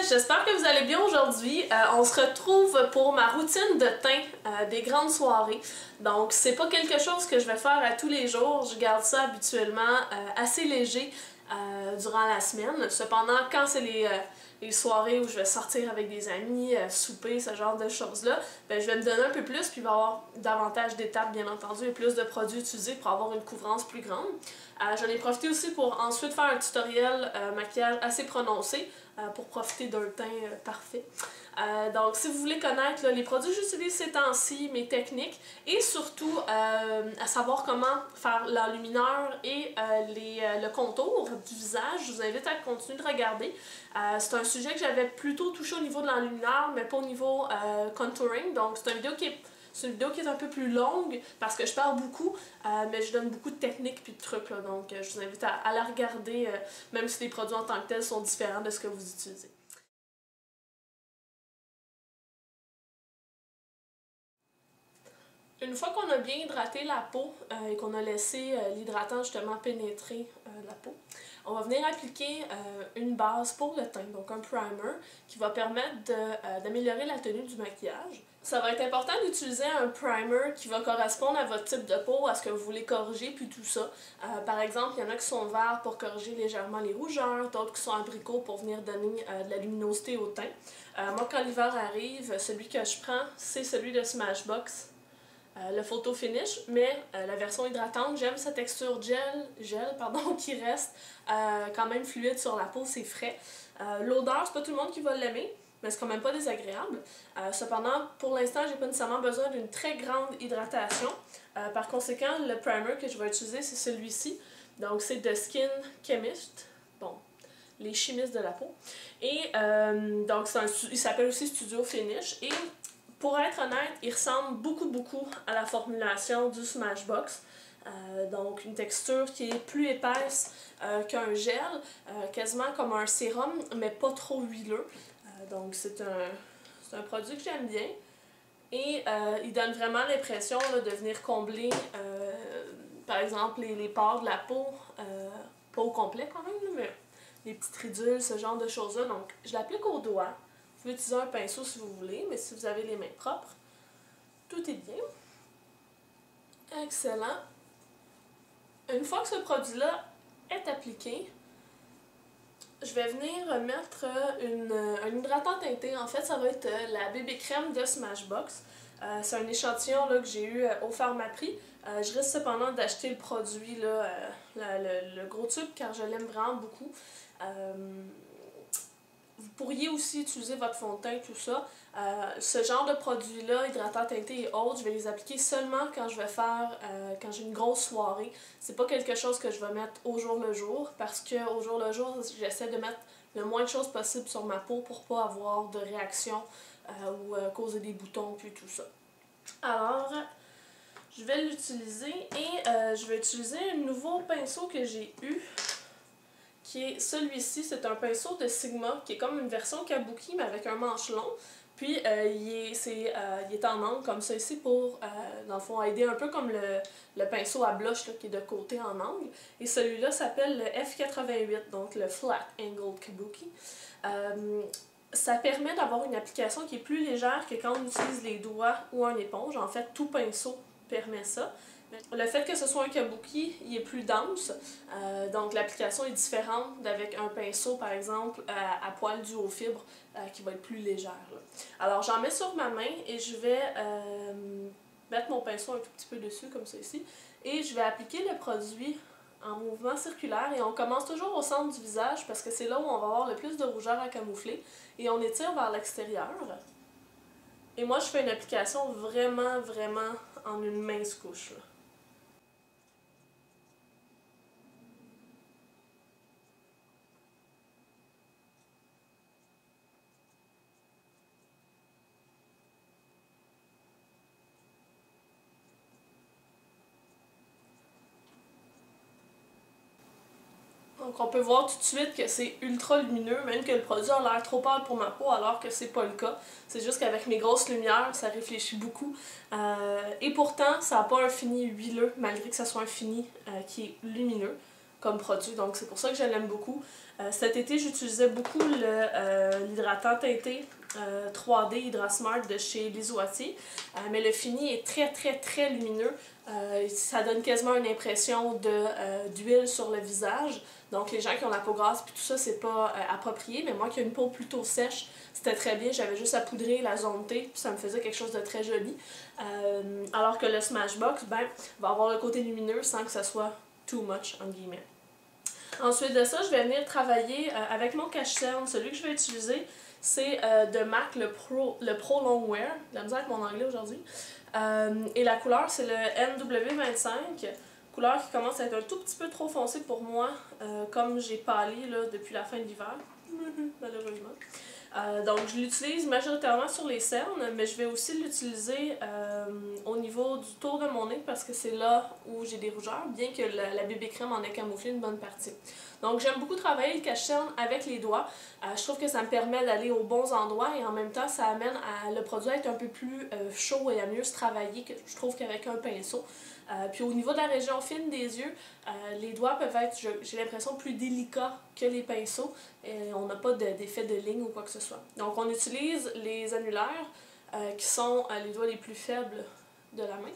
j'espère que vous allez bien aujourd'hui. On se retrouve pour ma routine de teint des grandes soirées. Donc c'est pas quelque chose que je vais faire à tous les jours, je garde ça habituellement assez léger durant la semaine. Cependant, quand c'est les soirées où je vais sortir avec des amis, souper, ce genre de choses-là, ben, je vais me donner un peu plus, puis il va y avoir davantage d'étapes bien entendu et plus de produits utilisés pour avoir une couvrance plus grande. J'en ai profité aussi pour ensuite faire un tutoriel maquillage assez prononcé pour profiter d'un teint parfait. Donc si vous voulez connaître là, les produits que j'utilise ces temps-ci, mes techniques et surtout à savoir comment faire l'enlumineur et le contour du visage, je vous invite à continuer de regarder. C'est un sujet que j'avais plutôt touché au niveau de l'enlumineur mais pas au niveau contouring, donc c'est une vidéo qui est un peu plus longue parce que je parle beaucoup, mais je donne beaucoup de techniques et de trucs, là, donc je vous invite à la regarder, même si les produits en tant que tels sont différents de ce que vous utilisez. Une fois qu'on a bien hydraté la peau et qu'on a laissé l'hydratant justement pénétrer la peau, on va venir appliquer une base pour le teint, donc un primer, qui va permettre d'améliorer la tenue du maquillage. Ça va être important d'utiliser un primer qui va correspondre à votre type de peau, à ce que vous voulez corriger, puis tout ça. Par exemple, il y en a qui sont verts pour corriger légèrement les rougeurs, d'autres qui sont abricots pour venir donner de la luminosité au teint. Moi, quand l'hiver arrive, celui que je prends, c'est celui de Smashbox. Le photo finish, mais la version hydratante, j'aime sa texture gel qui reste quand même fluide sur la peau, c'est frais. L'odeur, c'est pas tout le monde qui va l'aimer, mais c'est quand même pas désagréable. Cependant, pour l'instant, j'ai pas nécessairement besoin d'une très grande hydratation. Par conséquent, le primer que je vais utiliser, c'est celui-ci. Donc c'est de Skin Chemist. Bon, les chimistes de la peau. Et donc il s'appelle aussi Studio Finish. Et pour être honnête, il ressemble beaucoup à la formulation du Smashbox. Donc une texture qui est plus épaisse qu'un gel, quasiment comme un sérum, mais pas trop huileux. Donc c'est un produit que j'aime bien. Et il donne vraiment l'impression de venir combler, par exemple, les pores de la peau, pas au complet quand même, mais les petites ridules, ce genre de choses-là. Donc je l'applique au doigt. Vous pouvez utiliser un pinceau si vous voulez, mais si vous avez les mains propres, tout est bien. Excellent. Une fois que ce produit-là est appliqué, je vais venir mettre un hydratant teinté. En fait, ça va être la bébé crème de Smashbox. C'est un échantillon là, que j'ai eu au Pharmaprix. Je risque cependant d'acheter le produit, là, le gros tube, car je l'aime vraiment beaucoup. Vous pourriez aussi utiliser votre fond de teint, tout ça. Ce genre de produits-là, hydratants teintés et autres, je vais les appliquer seulement quand je vais faire, quand j'ai une grosse soirée. C'est pas quelque chose que je vais mettre au jour le jour, parce que au jour le jour, j'essaie de mettre le moins de choses possible sur ma peau pour pas avoir de réaction ou causer des boutons puis tout ça. Alors, je vais l'utiliser et je vais utiliser un nouveau pinceau que j'ai eu, qui est celui-ci. C'est un pinceau de Sigma, qui est comme une version kabuki, mais avec un manche long. Puis, il est en angle comme ça ici pour, dans le fond, aider un peu comme le pinceau à blush là, qui est de côté en angle. Et celui-là s'appelle le F88, donc le Flat Angled Kabuki. Ça permet d'avoir une application qui est plus légère que quand on utilise les doigts ou une éponge. En fait, tout pinceau permet ça. Le fait que ce soit un kabuki, il est plus dense, donc l'application est différente d'avec un pinceau par exemple à poil dû aux fibres qui va être plus légère. Là. Alors j'en mets sur ma main et je vais mettre mon pinceau un tout petit peu dessus comme ça ici et je vais appliquer le produit en mouvement circulaire et on commence toujours au centre du visage parce que c'est là où on va avoir le plus de rougeur à camoufler et on étire vers l'extérieur. Et moi je fais une application vraiment en une mince couche. Là. Donc on peut voir tout de suite que c'est ultra lumineux, même que le produit a l'air trop pâle pour ma peau alors que c'est pas le cas. C'est juste qu'avec mes grosses lumières, ça réfléchit beaucoup. Et pourtant, ça n'a pas un fini huileux, malgré que ça soit un fini qui est lumineux comme produit. Donc c'est pour ça que je l'aime beaucoup. Cet été, j'utilisais beaucoup l'hydratant teinté 3D Hydrasmart de chez Lizoati, mais le fini est très lumineux. Ça donne quasiment une impression d'huile sur le visage. Donc les gens qui ont la peau grasse puis tout ça, c'est pas approprié, mais moi qui ai une peau plutôt sèche, c'était très bien. J'avais juste à poudrer la zone T, puis ça me faisait quelque chose de très joli. Alors que le Smashbox, ben, va avoir le côté lumineux sans que ça soit too much, en guillemets. Ensuite de ça, je vais venir travailler avec mon cache-cerne. Celui que je vais utiliser, c'est de MAC, le Pro Longwear. J'ai la misère avec mon anglais aujourd'hui. Et la couleur, c'est le NW25. Couleur qui commence à être un tout petit peu trop foncée pour moi, comme j'ai pâli là, depuis la fin de l'hiver, malheureusement. Donc je l'utilise majoritairement sur les cernes, mais je vais aussi l'utiliser au niveau du tour de mon nez parce que c'est là où j'ai des rougeurs, bien que la bébé crème en ait camouflé une bonne partie. Donc j'aime beaucoup travailler le cache-cerne avec les doigts. Je trouve que ça me permet d'aller aux bons endroits et en même temps ça amène le produit à être un peu plus chaud et à mieux se travailler, que je trouve qu'avec un pinceau. Puis au niveau de la région fine des yeux, les doigts peuvent être, j'ai l'impression, plus délicats que les pinceaux. Et on n'a pas d'effet de ligne ou quoi que ce soit. Donc on utilise les annulaires, qui sont les doigts les plus faibles de la main.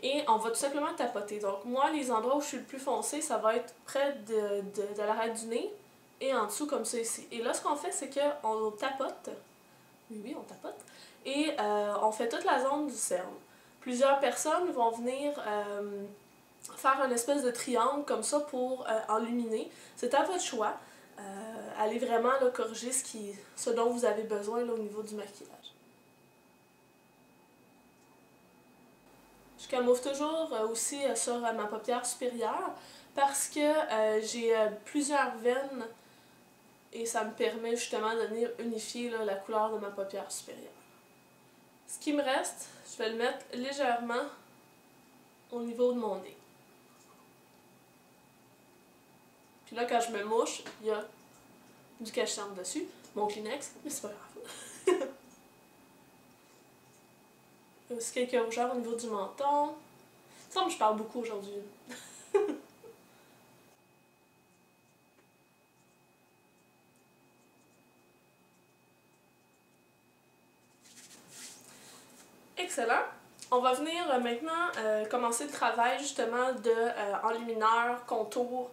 Et on va tout simplement tapoter. Donc moi, les endroits où je suis le plus foncé, ça va être près de l'arête du nez et en dessous comme ça ici. Et là, ce qu'on fait, c'est qu'on tapote. Oui, on tapote. Et on fait toute la zone du cerne. Plusieurs personnes vont venir faire une espèce de triangle comme ça pour enluminer. C'est à votre choix. Allez vraiment là, corriger ce dont vous avez besoin là, au niveau du maquillage. Je camoufle toujours aussi sur ma paupière supérieure parce que j'ai plusieurs veines et ça me permet justement de venir unifier là, la couleur de ma paupière supérieure. Ce qui me reste, je vais le mettre légèrement au niveau de mon nez. Puis là, quand je me mouche, il y a du cache-cerne dessus, mon Kleenex, mais c'est pas grave. Aussi quelques rougeurs au niveau du menton. Il me semble que je parle beaucoup aujourd'hui. Excellent. On va venir maintenant commencer le travail justement de enlumineur, contour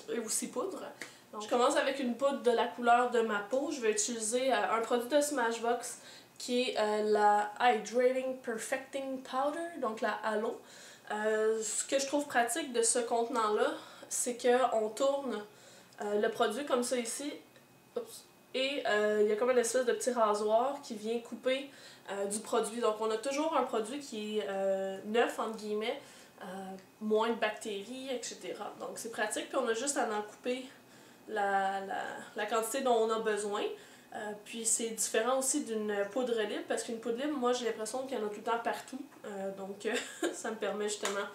et aussi poudre. Donc, je commence avec une poudre de la couleur de ma peau. Je vais utiliser un produit de Smashbox qui est la Hydrating Perfecting Powder, donc la Halo. Ce que je trouve pratique de ce contenant-là, c'est qu'on tourne le produit comme ça ici. Oups. Et il y a comme une espèce de petit rasoir qui vient couper du produit. Donc on a toujours un produit qui est neuf, entre guillemets, moins de bactéries, etc. Donc c'est pratique, puis on a juste à en couper la quantité dont on a besoin. Puis c'est différent aussi d'une poudre libre, parce qu'une poudre libre, moi j'ai l'impression qu'il y en a tout le temps partout. Donc ça me permet justement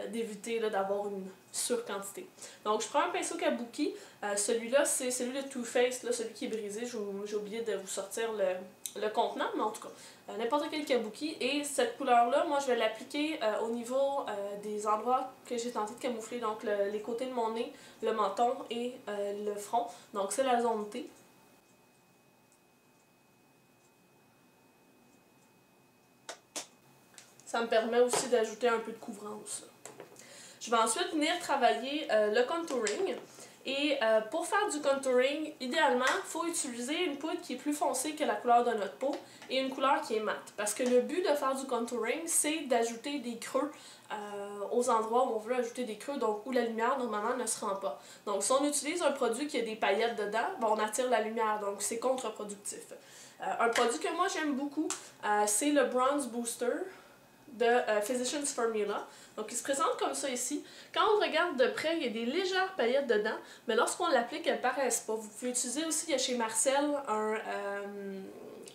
d'éviter d'avoir une surquantité. Donc je prends un pinceau kabuki. Celui-là, c'est celui de Too Faced, celui qui est brisé. J'ai oublié de vous sortir le contenant, mais en tout cas, n'importe quel kabuki. Et cette couleur-là, moi je vais l'appliquer au niveau des endroits que j'ai tenté de camoufler, donc les côtés de mon nez, le menton et le front. Donc c'est la zone T. Ça me permet aussi d'ajouter un peu de couvrance. Je vais ensuite venir travailler le contouring. Et pour faire du contouring, idéalement, il faut utiliser une poudre qui est plus foncée que la couleur de notre peau et une couleur qui est mate. Parce que le but de faire du contouring, c'est d'ajouter des creux aux endroits où on veut ajouter des creux, donc où la lumière normalement ne se rend pas. Donc si on utilise un produit qui a des paillettes dedans, on attire la lumière, donc c'est contre-productif. Un produit que moi j'aime beaucoup, c'est le Bronze Booster de Physicians Formula. Donc il se présente comme ça ici. Quand on regarde de près, il y a des légères paillettes dedans, mais lorsqu'on l'applique, elles ne paraissent pas. Vous pouvez utiliser aussi, il y a chez Marcel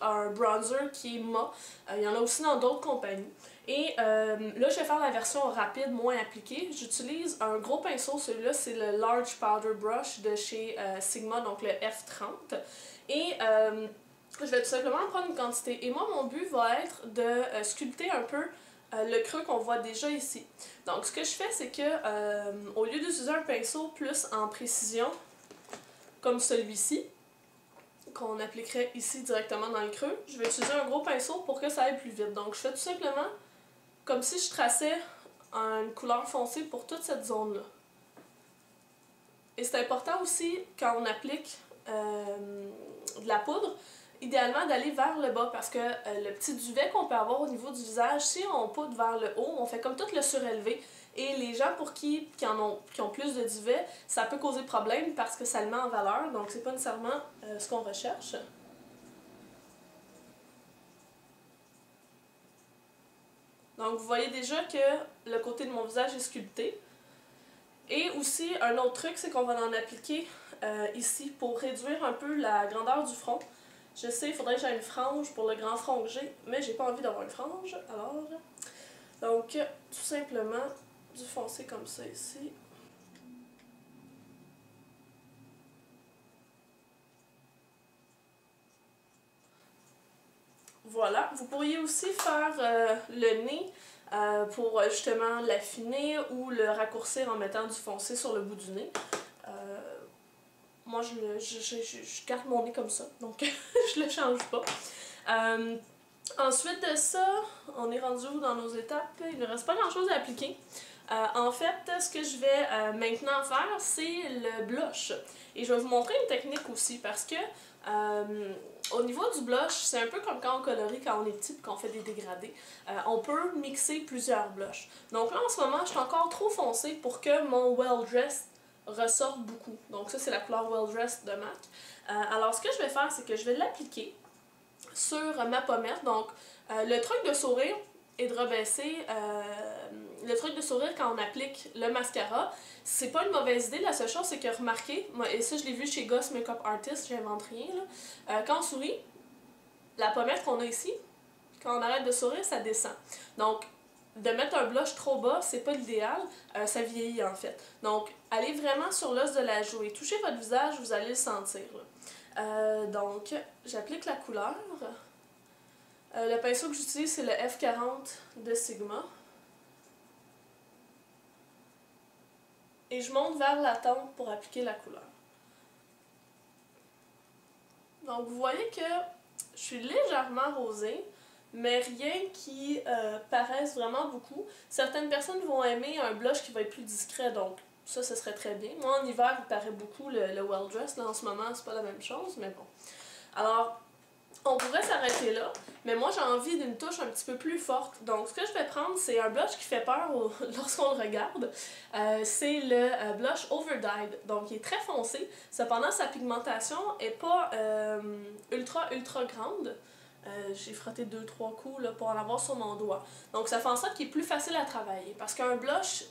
un bronzer qui est mat. Il y en a aussi dans d'autres compagnies. Et là, je vais faire la version rapide, moins appliquée. J'utilise un gros pinceau, celui-là c'est le Large Powder Brush de chez Sigma, donc le F30. Et je vais tout simplement prendre une quantité. Et moi, mon but va être de sculpter un peu le creux qu'on voit déjà ici. Donc ce que je fais, c'est que au lieu d'utiliser un pinceau plus en précision, comme celui-ci, qu'on appliquerait ici directement dans le creux, je vais utiliser un gros pinceau pour que ça aille plus vite. Donc je fais tout simplement comme si je traçais une couleur foncée pour toute cette zone-là. Et c'est important aussi, quand on applique de la poudre, idéalement d'aller vers le bas parce que le petit duvet qu'on peut avoir au niveau du visage, si on poudre vers le haut, on fait comme tout le surélevé. Et les gens pour qui ont plus de duvet, ça peut causer problème parce que ça le met en valeur, donc c'est pas nécessairement ce qu'on recherche. Donc vous voyez déjà que le côté de mon visage est sculpté. Et aussi, un autre truc, c'est qu'on va en appliquer ici pour réduire un peu la grandeur du front. Je sais, il faudrait que j'aie une frange pour le grand front que j'ai, mais j'ai pas envie d'avoir une frange, alors... Donc, tout simplement, du foncé comme ça ici. Voilà, vous pourriez aussi faire le nez pour justement l'affiner ou le raccourcir en mettant du foncé sur le bout du nez. Moi, je garde mon nez comme ça, donc je le change pas. Ensuite de ça, on est rendu où dans nos étapes? Il ne reste pas grand chose à appliquer. En fait, ce que je vais maintenant faire, c'est le blush. Et je vais vous montrer une technique aussi parce que au niveau du blush, c'est un peu comme quand on colorie quand on est petit et qu'on fait des dégradés. On peut mixer plusieurs blushs. Donc là, en ce moment, je suis encore trop foncée pour que mon Well Dressed ressorte beaucoup. Donc ça, c'est la couleur Well Dressed de MAC. Alors, ce que je vais faire, c'est que je vais l'appliquer sur ma pommette. Donc, le truc de sourire et de rebaisser, le truc de sourire quand on applique le mascara, c'est pas une mauvaise idée. La seule chose, c'est que remarquez, moi, et ça je l'ai vu chez Goss Makeup Artist, j'invente rien, là, quand on sourit, la pommette qu'on a ici, quand on arrête de sourire, ça descend. Donc, de mettre un blush trop bas, c'est pas l'idéal, ça vieillit en fait. Donc, allez vraiment sur l'os de la joue et touchez votre visage, vous allez le sentir. Donc, j'applique la couleur. Le pinceau que j'utilise, c'est le F40 de Sigma. Et je monte vers la tempe pour appliquer la couleur. Donc, vous voyez que je suis légèrement rosée, mais rien qui paraisse vraiment beaucoup. Certaines personnes vont aimer un blush qui va être plus discret, donc ça, ce serait très bien. Moi, en hiver, il paraît beaucoup le Well Dressed. Là, en ce moment, c'est pas la même chose, mais bon. Alors, on pourrait s'arrêter là, mais moi, j'ai envie d'une touche un petit peu plus forte. Donc, ce que je vais prendre, c'est un blush qui fait peur lorsqu'on le regarde. C'est le blush Overdyed. Donc, il est très foncé. Cependant, sa pigmentation est pas ultra grande. J'ai frotté 2-3 coups là, pour en avoir sur mon doigt. Donc ça fait en sorte qu'il est plus facile à travailler. Parce qu'un blush,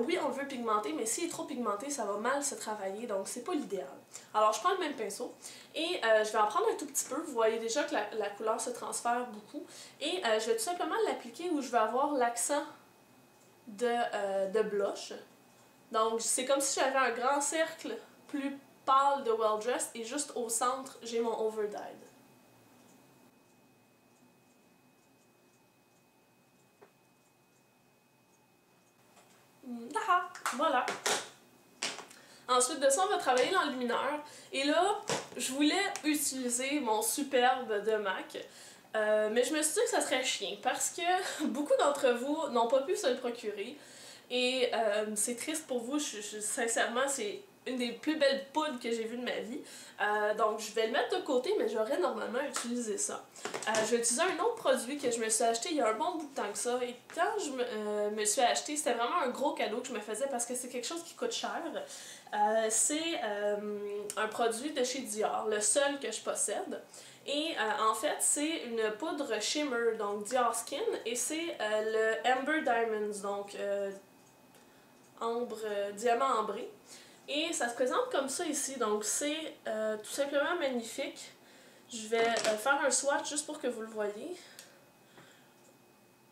oui, on le veut pigmenter, mais s'il est trop pigmenté, ça va mal se travailler, donc c'est pas l'idéal. Alors je prends le même pinceau et je vais en prendre un tout petit peu. Vous voyez déjà que la couleur se transfère beaucoup. Et je vais tout simplement l'appliquer où je vais avoir l'accent de blush. Donc c'est comme si j'avais un grand cercle plus pâle de Well Dressed et juste au centre, j'ai mon Overdyed. Voilà. Ensuite de ça, on va travailler l'enlumineur. Et là, je voulais utiliser mon superbe de MAC. Mais je me suis dit que ça serait chiant parce que beaucoup d'entre vous n'ont pas pu se le procurer. Et c'est triste pour vous, sincèrement, c'est une des plus belles poudres que j'ai vues de ma vie. Donc je vais le mettre de côté, mais j'aurais normalement utilisé ça. Je vais utiliser un autre produit que je me suis acheté il y a un bon bout de temps que ça. Et quand je me suis acheté, c'était vraiment un gros cadeau que je me faisais parce que c'est quelque chose qui coûte cher. C'est un produit de chez Dior, le seul que je possède. Et en fait, c'est une poudre shimmer, donc Dior Skin, et c'est le Amber Diamonds, donc diamant ambré. Et ça se présente comme ça ici, donc c'est tout simplement magnifique. Je vais faire un swatch juste pour que vous le voyez.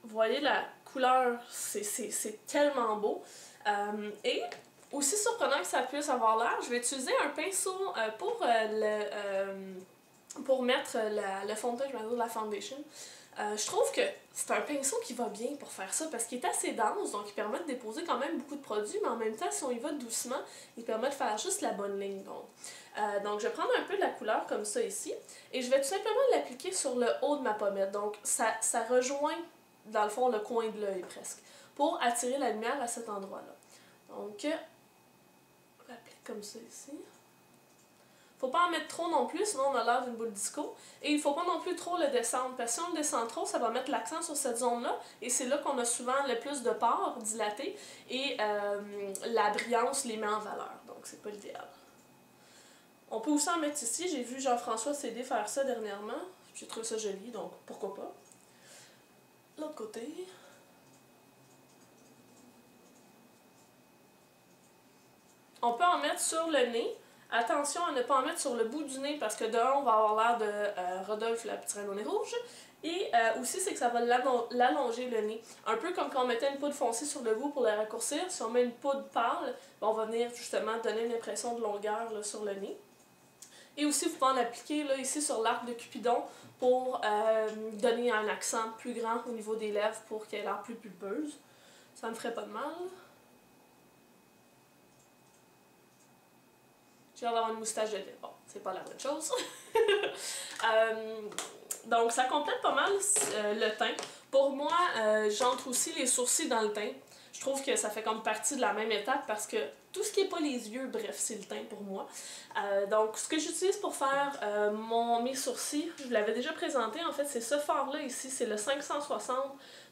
Vous voyez la couleur, c'est tellement beau. Et aussi surprenant que ça puisse avoir l'air, je vais utiliser un pinceau pour mettre le fond de teint, je vais dire la foundation. Je trouve que c'est un pinceau qui va bien pour faire ça parce qu'il est assez dense, donc il permet de déposer quand même beaucoup de produits, mais en même temps, si on y va doucement, il permet de faire juste la bonne ligne. Donc je vais prendre un peu de la couleur comme ça ici, et je vais tout simplement l'appliquer sur le haut de ma pommette. Donc ça rejoint, dans le fond, le coin de l'œil presque, pour attirer la lumière à cet endroit-là. Donc, on l'applique comme ça ici. Faut pas en mettre trop non plus, sinon on a l'air d'une boule disco. Et il faut pas non plus trop le descendre, parce que si on le descend trop, ça va mettre l'accent sur cette zone-là, et c'est là qu'on a souvent le plus de pores dilatés, et la brillance les met en valeur, donc c'est pas l'idéal. On peut aussi en mettre ici, j'ai vu Jean-François Cédé faire ça dernièrement, j'ai trouvé ça joli, donc pourquoi pas. L'autre côté. On peut en mettre sur le nez. Attention à ne pas en mettre sur le bout du nez parce que de un, on va avoir l'air de Rodolphe la petite reine au nez rouge. Et aussi, c'est que ça va l'allonger le nez. Un peu comme quand on mettait une poudre foncée sur le bout pour le raccourcir. Si on met une poudre pâle, on va venir justement donner une impression de longueur là, sur le nez. Et aussi, vous pouvez en appliquer là, ici sur l'arc de Cupidon pour donner un accent plus grand au niveau des lèvres pour qu'elle ait l'air plus pulpeuse. Ça ne ferait pas de mal. J'ai l'air d'avoir une moustache de lait. Bon, c'est pas la bonne chose. Donc, ça complète pas mal le teint. Pour moi, j'entre aussi les sourcils dans le teint. Je trouve que ça fait comme partie de la même étape parce que tout ce qui n'est pas les yeux, bref, c'est le teint pour moi. Donc, ce que j'utilise pour faire mes sourcils, je vous l'avais déjà présenté, en fait, c'est ce fard-là ici, c'est le 560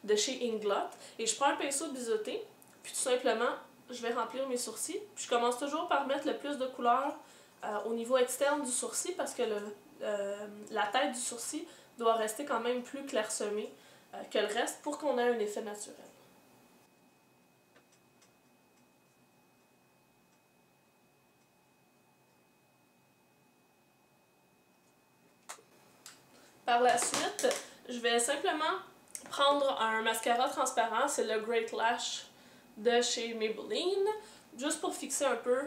de chez Inglot. Et je prends un pinceau de biseauté, puis tout simplement, je vais remplir mes sourcils. Puis je commence toujours par mettre le plus de couleur au niveau externe du sourcil parce que la tête du sourcil doit rester quand même plus clairsemée que le reste pour qu'on ait un effet naturel. Par la suite, je vais simplement prendre un mascara transparent, c'est le Great Lash de chez Maybelline, juste pour fixer un peu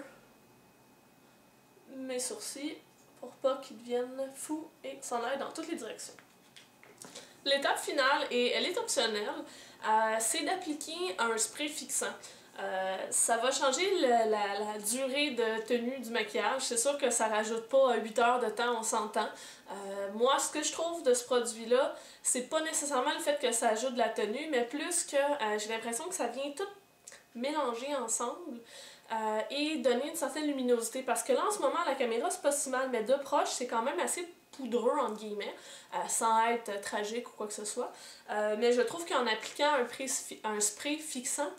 mes sourcils pour pas qu'ils deviennent fous et s'en aillent dans toutes les directions. L'étape finale, et elle est optionnelle, c'est d'appliquer un spray fixant. Ça va changer la durée de tenue du maquillage. C'est sûr que ça rajoute pas 8 heures de temps, on s'entend. Moi, ce que je trouve de ce produit-là, c'est pas nécessairement le fait que ça ajoute de la tenue, mais plus que j'ai l'impression que ça vient tout mélanger ensemble et donner une certaine luminosité. Parce que là, en ce moment, la caméra, c'est pas si mal, mais de proche, c'est quand même assez poudreux, entre guillemets, sans être tragique ou quoi que ce soit. Mais je trouve qu'en appliquant un spray fixant,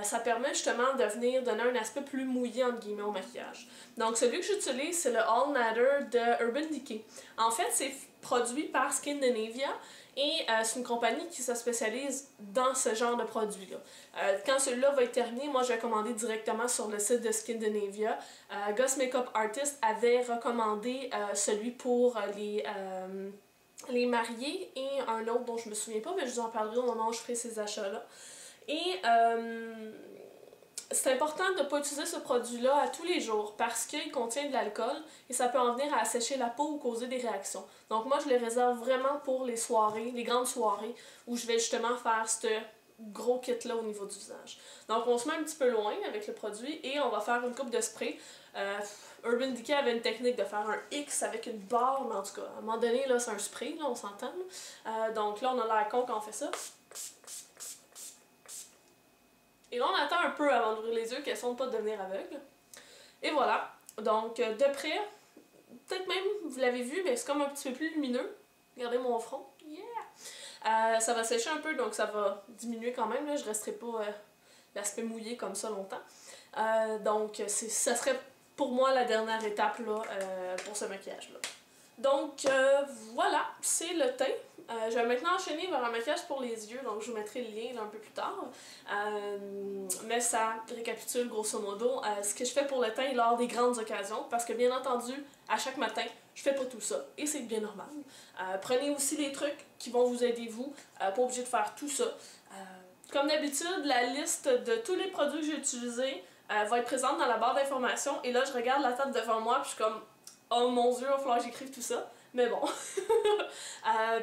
ça permet justement de venir donner un aspect plus mouillé, entre guillemets, au maquillage. Donc, celui que j'utilise, c'est le All Natter de Urban Decay. En fait, c'est produit par Skindinavia et c'est une compagnie qui se spécialise dans ce genre de produits-là. Quand celui-là va être terminé, moi je vais commander directement sur le site de Skindinavia. Goss Makeup Artist avait recommandé celui pour les mariés et un autre dont je me souviens pas, mais je vous en parlerai au moment où je ferai ces achats-là. Et c'est important de ne pas utiliser ce produit-là à tous les jours parce qu'il contient de l'alcool et ça peut en venir à assécher la peau ou causer des réactions. Donc moi, je les réserve vraiment pour les soirées, les grandes soirées où je vais justement faire ce gros kit-là au niveau du visage. Donc on se met un petit peu loin avec le produit et on va faire une coupe de spray. Urban Decay avait une technique de faire un X avec une barre, mais en tout cas, à un moment donné, là, c'est un spray, là, on s'entend. Donc là, on a l'air con quand on fait ça. Et là, on attend un peu avant d'ouvrir les yeux, question de ne pas devenir aveugle. Et voilà. Donc, de près, peut-être même, vous l'avez vu, mais c'est comme un petit peu plus lumineux. Regardez mon front. Yeah! Ça va sécher un peu, donc ça va diminuer quand même. Là. Je ne resterai pas l'aspect mouillé comme ça longtemps. Donc, ça serait pour moi la dernière étape là, pour ce maquillage-là. Donc, voilà, c'est le teint. Je vais maintenant enchaîner vers un maquillage pour les yeux, donc je vous mettrai le lien là, un peu plus tard. Mais ça récapitule grosso modo ce que je fais pour le teint lors des grandes occasions, parce que bien entendu, à chaque matin, je fais pas tout ça, et c'est bien normal. Prenez aussi les trucs qui vont vous aider vous, pas obligé de faire tout ça. Comme d'habitude, la liste de tous les produits que j'ai utilisés va être présente dans la barre d'informations, et là je regarde la table devant moi, puis je suis comme... Oh mon Dieu, il va falloir que j'écrive tout ça. mais bon.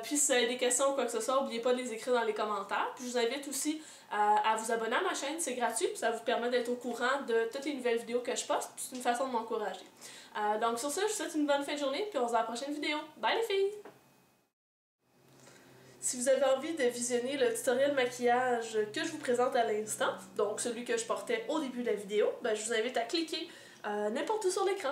Puis si vous avez des questions ou quoi que ce soit, n'oubliez pas de les écrire dans les commentaires. Puis je vous invite aussi à vous abonner à ma chaîne, c'est gratuit, puis ça vous permet d'être au courant de toutes les nouvelles vidéos que je poste, puis c'est une façon de m'encourager. Donc sur ça, je vous souhaite une bonne fin de journée, puis on se voit à la prochaine vidéo. Bye les filles! Si vous avez envie de visionner le tutoriel maquillage que je vous présente à l'instant, donc celui que je portais au début de la vidéo, ben, je vous invite à cliquer n'importe où sur l'écran.